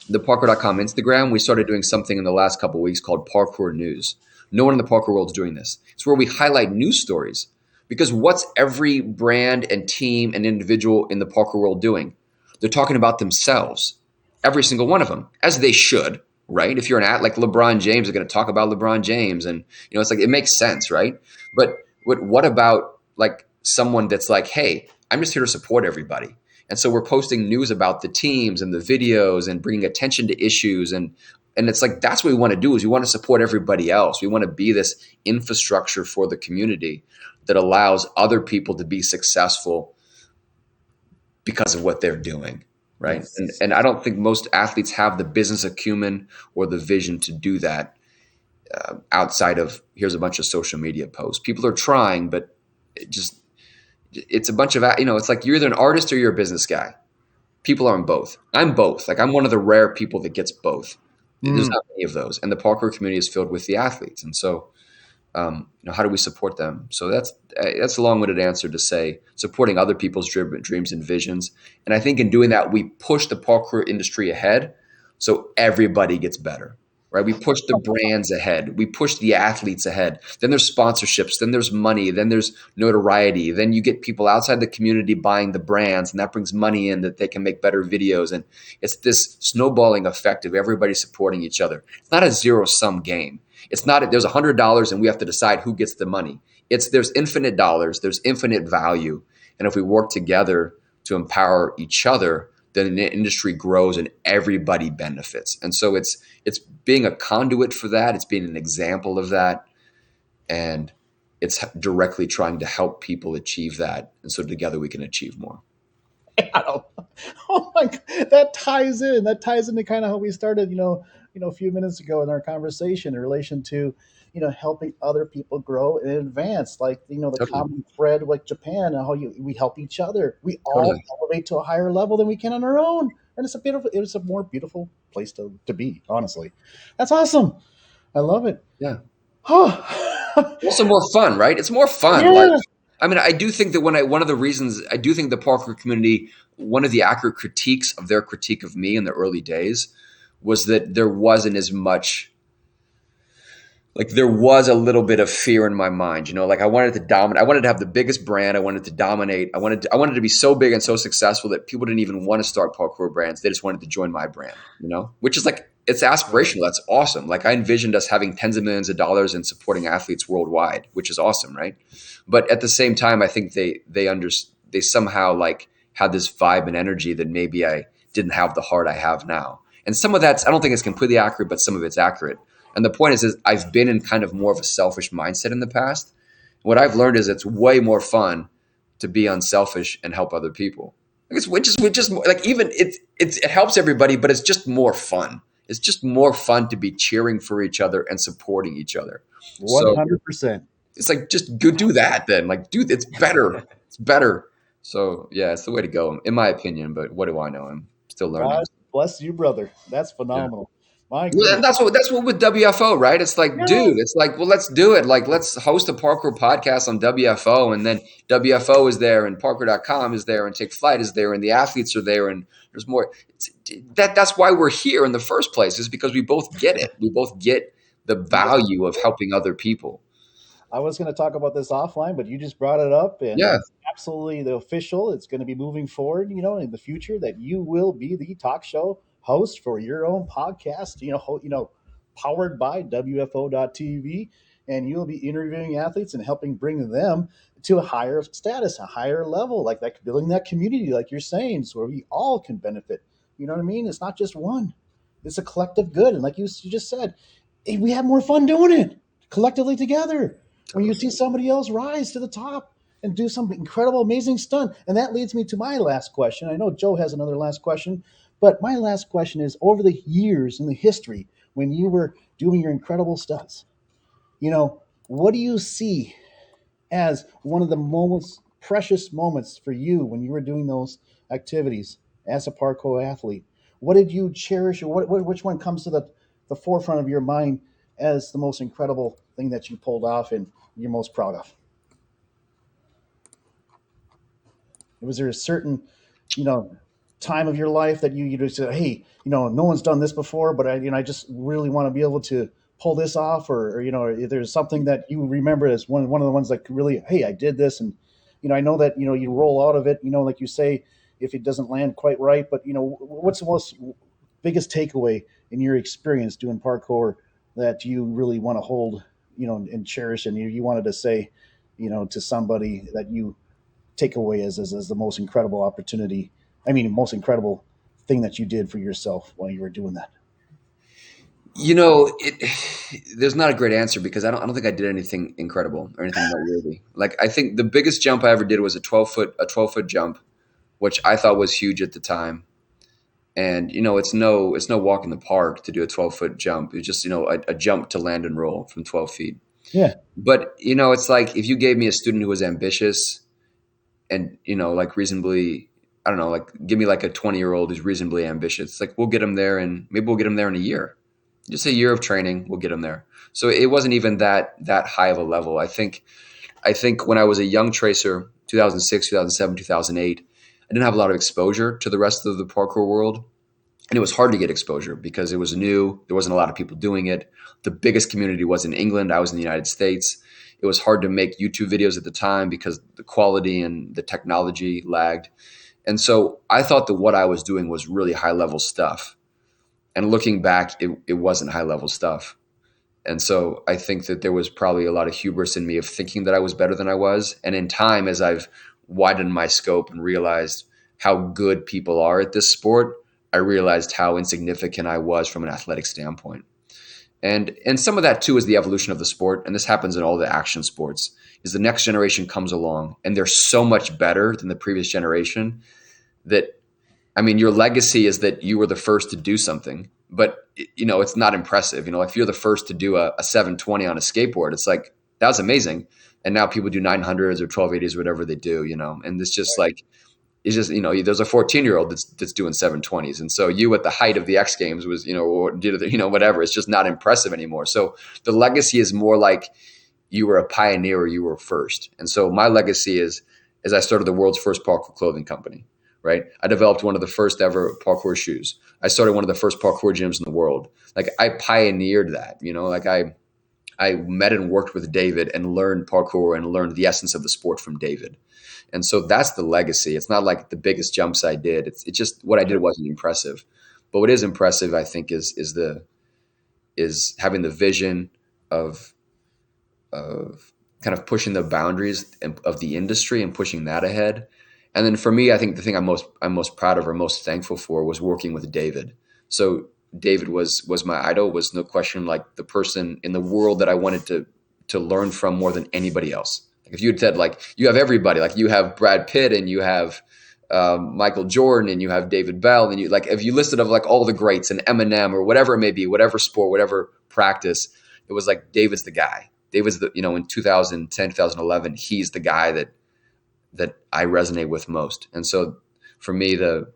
the Parkour.com Instagram, we started doing something in the last couple of weeks called Parkour News. No one in the parkour world is doing this. It's where we highlight news stories. Because what's every brand and team and individual in the parkour world doing? They're talking about themselves, every single one of them, as they should, right? If you're an like LeBron James, they're going to talk about LeBron James, and it's like it makes sense, right? But what about like someone that's like, hey, I'm just here to support everybody. And so we're posting news about the teams and the videos and bringing attention to issues. And it's like, that's what we want to do is we want to support everybody else. We want to be this infrastructure for the community that allows other people to be successful because of what they're doing. Right. Yes. And I don't think most athletes have the business acumen or the vision to do that outside of here's a bunch of social media posts. People are trying, but it's a bunch of, it's like you're either an artist or you're a business guy. People aren't both. I'm both. Like I'm one of the rare people that gets both. There's not many of those. And the parkour community is filled with the athletes. And so, how do we support them? So that's a long-winded answer to say supporting other people's dreams and visions. And I think in doing that, we push the parkour industry ahead so everybody gets better. Right? We push the brands ahead. We push the athletes ahead. Then there's sponsorships. Then there's money. Then there's notoriety. Then you get people outside the community buying the brands, and that brings money in that they can make better videos. And it's this snowballing effect of everybody supporting each other. It's not a zero-sum game. It's not there's $100 and we have to decide who gets the money. There's infinite dollars. There's infinite value. And if we work together to empower each other, then the industry grows and everybody benefits. And so it's being a conduit for that. It's being an example of that. And it's directly trying to help people achieve that. And so together we can achieve more. Oh my God, that ties in. That ties into kind of how we started, a few minutes ago in our conversation in relation to, helping other people grow and advance. Like, the Totally. common thread, like Japan, and how we help each other. We all Totally. elevate to a higher level than we can on our own, and it's a more beautiful place to be. Honestly, that's awesome. I love it. Yeah. Oh, Also more fun, right? It's more fun. Like, yeah. I mean, I do think that one of the reasons I do think the parkour community, one of the accurate critiques of their critique of me in the early days was that there wasn't as much, like there was a little bit of fear in my mind, like I wanted to dominate. I wanted to have the biggest brand. I wanted to dominate. I wanted to be so big and so successful that people didn't even want to start parkour brands. They just wanted to join my brand, which is like, it's aspirational. That's awesome. Like I envisioned us having tens of millions of dollars and supporting athletes worldwide, which is awesome. Right. But at the same time, I think they somehow like had this vibe and energy that maybe I didn't have the heart I have now. And some of that's, I don't think it's completely accurate, but some of it's accurate. And the point is I've been in kind of more of a selfish mindset in the past. What I've learned is it's way more fun to be unselfish and help other people. I guess we're just like, even it helps everybody, but it's just more fun. It's just more fun to be cheering for each other and supporting each other. 100%. It's like, just go do that then. Like, dude, it's better. It's better. So yeah, it's the way to go, in my opinion. But what do I know? I'm still learning. God bless you, brother. That's phenomenal. My Well, and goodness. that's what with WFO, right? It's like, Yeah. dude, it's like, well, let's do it. Like, let's host a parkour podcast on WFO, and then WFO is there, and Parkour.com is there, and Take Flight is there, and the athletes are there, and there's more. That's why we're here in the first place, is because we both get it. We both get the value of helping other people. I was going to talk about this offline, but you just brought it up, and Yeah. it's absolutely the official. It's going to be moving forward, in the future, that you will be the talk show host for your own podcast, powered by WFO.TV, and you'll be interviewing athletes and helping bring them to a higher status, a higher level, like that, building that community, like you're saying, so where we all can benefit. You know what I mean? It's not just one; it's a collective good, and like you just said, we have more fun doing it collectively together. when you Totally. see somebody else rise to the top and do some incredible, amazing stunt. And that leads me to my last question. I know Joe has another last question, but my last question is over the years in the history when you were doing your incredible stunts, what do you see as one of the moments, precious moments for you when you were doing those activities as a parkour athlete? What did you cherish, or which one comes to the forefront of your mind as the most incredible thing that you pulled off and you're most proud of? Was there a certain, you know, time of your life that you just said, hey, no one's done this before, but I just really want to be able to pull this off, or if there's something that you remember as one of the ones that really, hey, I did this, and I know that you roll out of it, like you say, if it doesn't land quite right, but what's the most biggest takeaway in your experience doing parkour that you really want to hold, and cherish, and you wanted to say, to somebody that you take away as the most incredible opportunity. I mean, most incredible thing that you did for yourself while you were doing that. There's not a great answer because I don't think I did anything incredible or anything noteworthy. Like I think the biggest jump I ever did was a 12-foot jump, which I thought was huge at the time. And it's no walk in the park to do a 12-foot jump. It's just a jump to land and roll from 12 feet. Yeah, But it's like if you gave me a student who was ambitious and like reasonably, I don't know, like give me like a 20-year-old who's reasonably ambitious. It's like we'll get him there, and maybe we'll get him there in a year. Just a year of training, we'll get him there. So it wasn't even that high of a level. I think when I was a young tracer, 2006, 2007, 2008, I didn't have a lot of exposure to the rest of the parkour world. And it was hard to get exposure because it was new. There wasn't a lot of people doing it. The biggest community was in England. I was in the United States. It was hard to make YouTube videos at the time because the quality and the technology lagged. And so I thought that what I was doing was really high level stuff. And looking back, it wasn't high level stuff. And so I think that there was probably a lot of hubris in me of thinking that I was better than I was. And in time, as I've widened my scope and realized how good people are at this sport, I realized how insignificant I was from an athletic standpoint. And some of that too is the evolution of the sport. And this happens in all the action sports, is the next generation comes along and they're so much better than the previous generation that, I mean, your legacy is that you were the first to do something, but it's not impressive. Like if you're the first to do a 720 on a skateboard, it's like, that was amazing. And now people do 900s or 1280s, whatever they do, and it's just like, it's just, there's a 14-year-old that's doing 720s. And so you at the height of the X Games was, or did, whatever, it's just not impressive anymore. So the legacy is more like you were a pioneer or you were first. And so my legacy is I started the world's first parkour clothing company, right? I developed one of the first ever parkour shoes. I started one of the first parkour gyms in the world. Like I pioneered that, like I met and worked with David and learned parkour and learned the essence of the sport from David. And so that's the legacy. It's not like the biggest jumps I did. It's just what I did wasn't impressive. But what is impressive, I think, is having the vision of kind of pushing the boundaries of the industry and pushing that ahead. And then for me, I think the thing I'm most proud of or most thankful for was working with David. So David was my idol, was no question like the person in the world that I wanted to learn from more than anybody else. Like if you had said like you have everybody, like you have Brad Pitt and you have Michael Jordan and you have David Bell, and you like if you listed of like all the greats and Eminem or whatever it may be, whatever sport, whatever practice, it was like David's the guy. David's the in 2010, 2011, he's the guy that I resonate with most. And so for me, the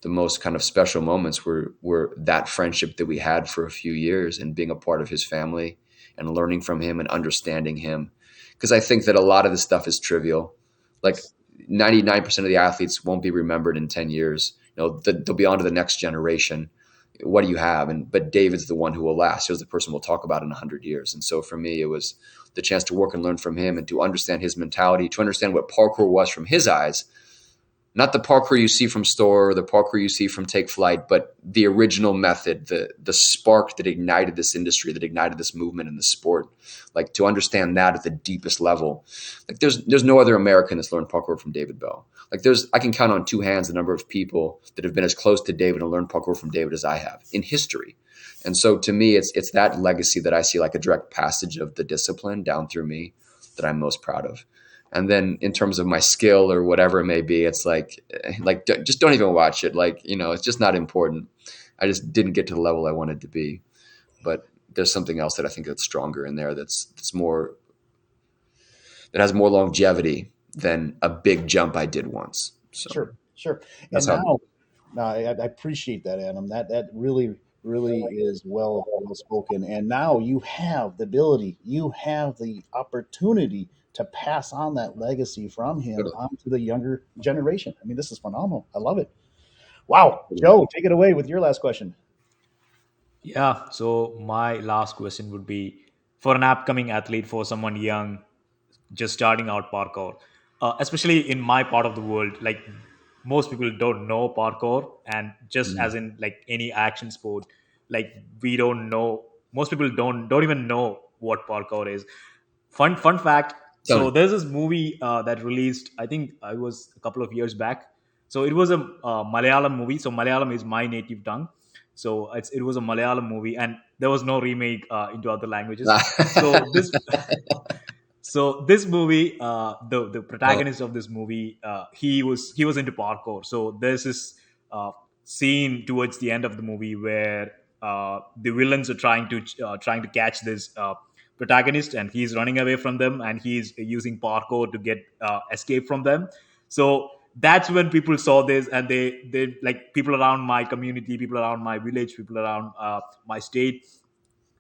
most kind of special moments were that friendship that we had for a few years and being a part of his family and learning from him and understanding him. Because I think that a lot of this stuff is trivial. Like 99% of the athletes won't be remembered in 10 years. They'll be on to the next generation. What do you have? But David's the one who will last. He was the person we'll talk about in 100 years. And so for me, it was the chance to work and learn from him and to understand his mentality, to understand what parkour was from his eyes, Not the parkour you see from Store or the parkour you see from Take Flight, but the original method, the spark that ignited this industry, that ignited this movement in the sport. Like, to understand that at the deepest level, like there's no other American that's learned parkour from David Bell. Like, I can count on two hands the number of people that have been as close to David and learned parkour from David as I have in history. And so to me, it's that legacy that I see like a direct passage of the discipline down through me that I'm most proud of. And then in terms of my skill or whatever it may be, it's like just don't even watch it. Like, it's just not important. I just didn't get to the level I wanted to be. But there's something else that I think that's stronger in there, that's more, that has more longevity than a big jump I did once. So Sure. And that's how. now I appreciate that, Adam. That really is well spoken. And now you have the ability, you have the opportunity to pass on that legacy from him on to the younger generation. I mean, this is phenomenal. I love it. Wow, Joe, take it away with your last question. Yeah. So my last question would be, for an upcoming athlete, for someone young, just starting out parkour, especially in my part of the world, like most people don't know parkour, and just Mhm. as in like any action sport, like we don't know. Most people don't even know what parkour is. Fun fact. Tell So me. there's this movie that released. I think I was a couple of years back. So it was a Malayalam movie. So Malayalam is my native tongue. So it was a Malayalam movie, and there was no remake into other languages. So this so this movie, the Oh, protagonist of this movie, he was into parkour. So there's this uh, scene towards the end of the movie where the villains are trying to catch this protagonist, and he's running away from them, and he's using parkour to get escape from them. So that's when people saw this, and they like, people around my community, people around my village, people around my state,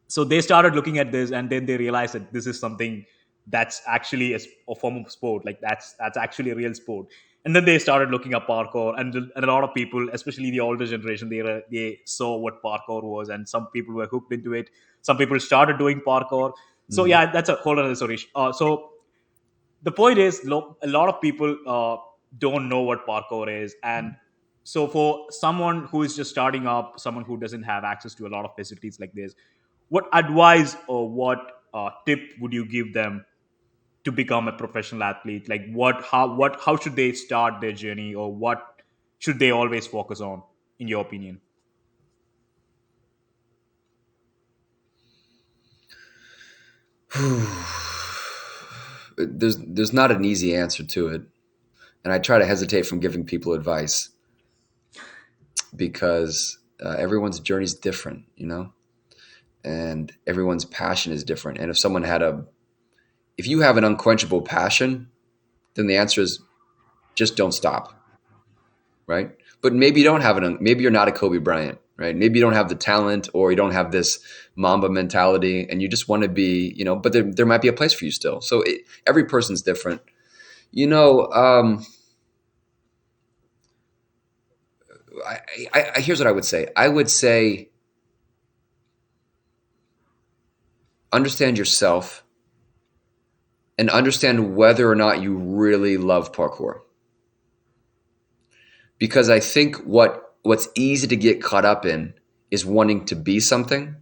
so they started looking at this, and then they realized that this is something that's actually a form of sport, like that's actually a real sport. And then they started looking up parkour, and a lot of people, especially the older generation, they saw what parkour was, and some people were hooked into it. Some people started doing parkour. So mhm. yeah, that's a whole other story. So the point is, a lot of people don't know what parkour is. And so for someone who is just starting up, someone who doesn't have access to a lot of facilities like this, what advice or what tip would you give them to become a professional athlete? Like how should they start their journey, or what should they always focus on, in your opinion? There's not an easy answer to it, and I try to hesitate from giving people advice because everyone's journey is different, and everyone's passion is different. And if you have an unquenchable passion, then the answer is just don't stop, right? But maybe you don't have maybe you're not a Kobe Bryant, right? Maybe you don't have the talent, or you don't have this Mamba mentality, and you just want to be, but there might be a place for you still. So every person's different. You know, um, here's what I would say. I would say understand yourself and understand whether or not you really love parkour. Because I think what's easy to get caught up in is wanting to be something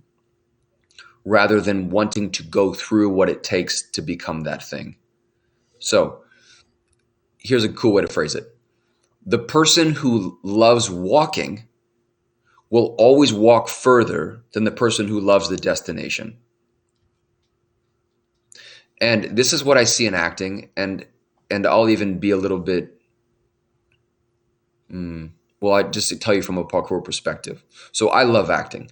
rather than wanting to go through what it takes to become that thing. So here's a cool way to phrase it. The person who loves walking will always walk further than the person who loves the destination. And this is what I see in acting, and I'll even be a little bit well, I just to tell you from a parkour perspective. So I love acting.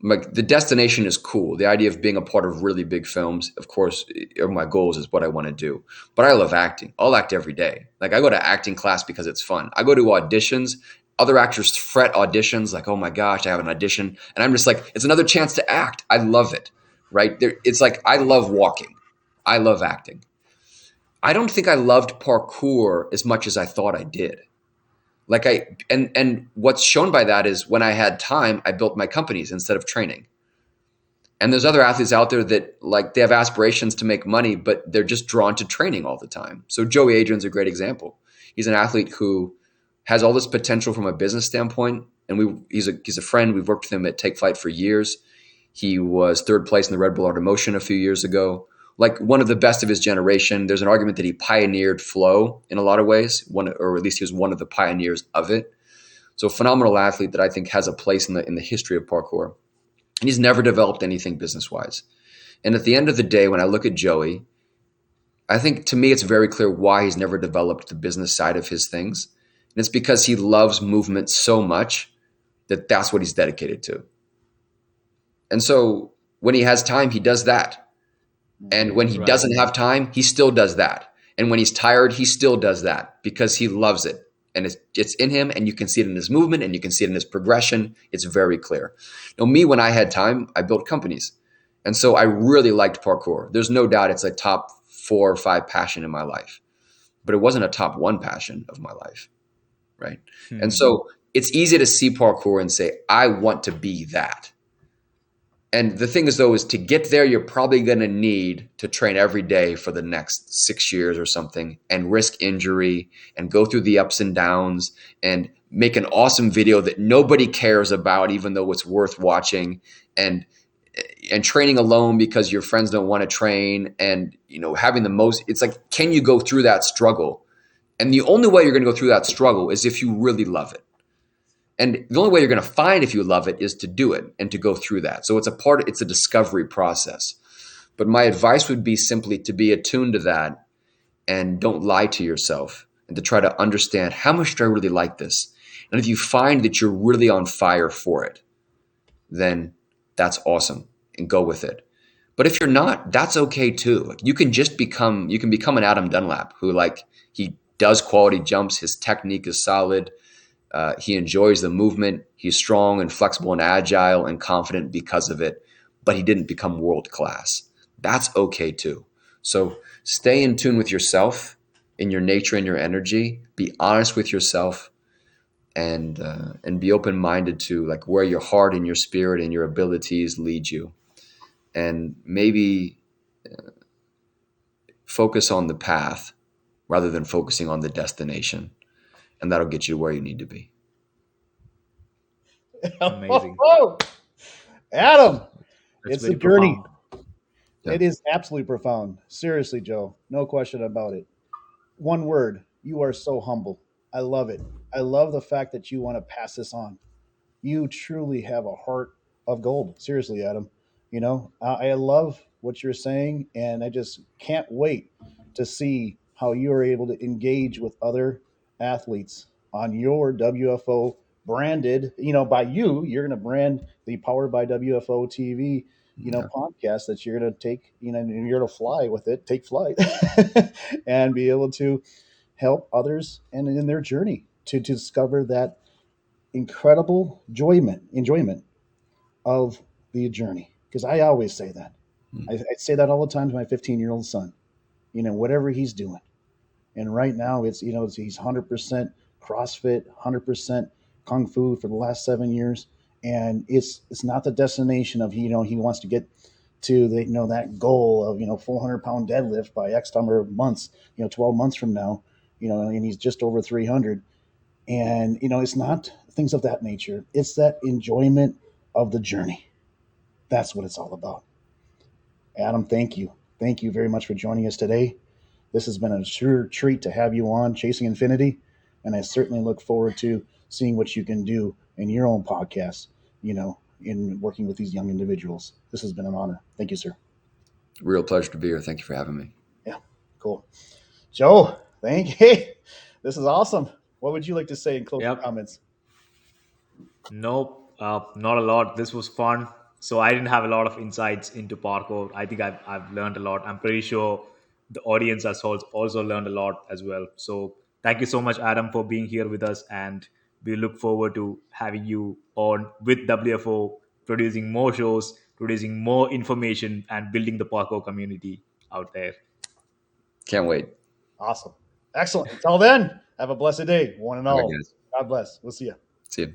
Like, the destination is cool. The idea of being a part of really big films, of course, are my goals, is what I want to do. But I love acting. I'll act every day. Like, I go to acting class because it's fun. I go to auditions. Other actors fret auditions, like, oh my gosh, I have an audition. And I'm just like, it's another chance to act. I love it, right? It's like, I love walking. I love acting. I don't think I loved parkour as much as I thought I did. Like, and what's shown by that is when I had time, I built my companies instead of training. And there's other athletes out there that, like, they have aspirations to make money, but they're just drawn to training all the time. So Joey Adrian's a great example. He's an athlete who has all this potential from a business standpoint. And he's a friend. We've worked with him at Take Flight for years. He was third place in the Red Bull Art of Motion a few years ago. Like one of the best of his generation. There's an argument that he pioneered flow in a lot of ways, or at least he was one of the pioneers of it. So a phenomenal athlete that I think has a place in the history of parkour. And he's never developed anything business wise. And at the end of the day, when I look at Joey, I think to me it's very clear why he's never developed the business side of his things. And it's because he loves movement so much that that's what he's dedicated to. And so when he has time, he does that. And when he Right. doesn't have time, he still does that. And when he's tired, he still does that because he loves it. And it's in him, and you can see it in his movement, and you can see it in his progression. It's very clear. Me, when I had time, I built companies. And so I really liked parkour. There's no doubt it's a top 4 or 5 passion in my life. But it wasn't a top 1 passion of my life, right? And so it's easy to see parkour and say, I want to be that. And the thing is, though, is to get there, you're probably going to need to train every day for the next 6 years or something and risk injury and go through the ups and downs and make an awesome video that nobody cares about, even though it's worth watching, and training alone because your friends don't want to train, and having the most. It's like, can you go through that struggle? And the only way you're going to go through that struggle is if you really love it. And the only way you're going to find if you love it is to do it and to go through that. So it's a discovery process. But my advice would be simply to be attuned to that and don't lie to yourself, and to try to understand, how much do I really like this? And if you find that you're really on fire for it, then that's awesome, and go with it. But if you're not, that's okay too. Like you can become an Adam Dunlap who, like, he does quality jumps. His technique is solid. He enjoys the movement. He's strong and flexible and agile and confident because of it, but he didn't become world class. That's okay too. So stay in tune with yourself, in your nature and your energy. Be honest with yourself, and be open-minded to like where your heart and your spirit and your abilities lead you, and maybe focus on the path rather than focusing on the destination, and that'll get you where you need to be. Amazing. Adam, That's it's a very journey. profound. Yeah. It is absolutely profound. Seriously, Joe, no question about it. One word: you are so humble. I love it. I love the fact that you want to pass this on. You truly have a heart of gold. Seriously, Adam. I love what you're saying, and I just can't wait to see how you are able to engage with other athletes on your WFO branded, by you. You're going to brand the Powered by WFO TV, Yeah. podcast that you're going to take, and you're going to fly with it, take flight, and be able to help others and in their journey to discover that incredible enjoyment of the journey. Because I always say that. I say that all the time to my 15-year-old son. Whatever he's doing, and right now he's 100% CrossFit, 100% Kung Fu for the last 7 years, and it's not the destination of he wants to get to that goal of 400-pound deadlift by X number of months, 12 months from now, and he's just over 300. And it's not things of that nature. It's that enjoyment of the journey. That's what it's all about. Adam, thank you very much for joining us today. This has been a sure treat to have you on Chasing Infinity, and I certainly look forward to seeing what you can do in your own podcast, in working with these young individuals. This has been an honor. Thank you, sir. Real pleasure to be here. Thank you for having me. Yeah, cool. Joe, thank you. This is awesome. What would you like to say in closing Yep. comments? Nope, not a lot. This was fun. So I didn't have a lot of insights into parkour. I think I've learned a lot. I'm pretty sure the audience has also learned a lot as well. So thank you so much, Adam, for being here with us, and we look forward to having you on with WFO, producing more shows, producing more information, and building the parkour community out there. Can't wait. Awesome. Excellent. Until then, have a blessed day, one and All right, all. guys. God bless. We'll see you. See you.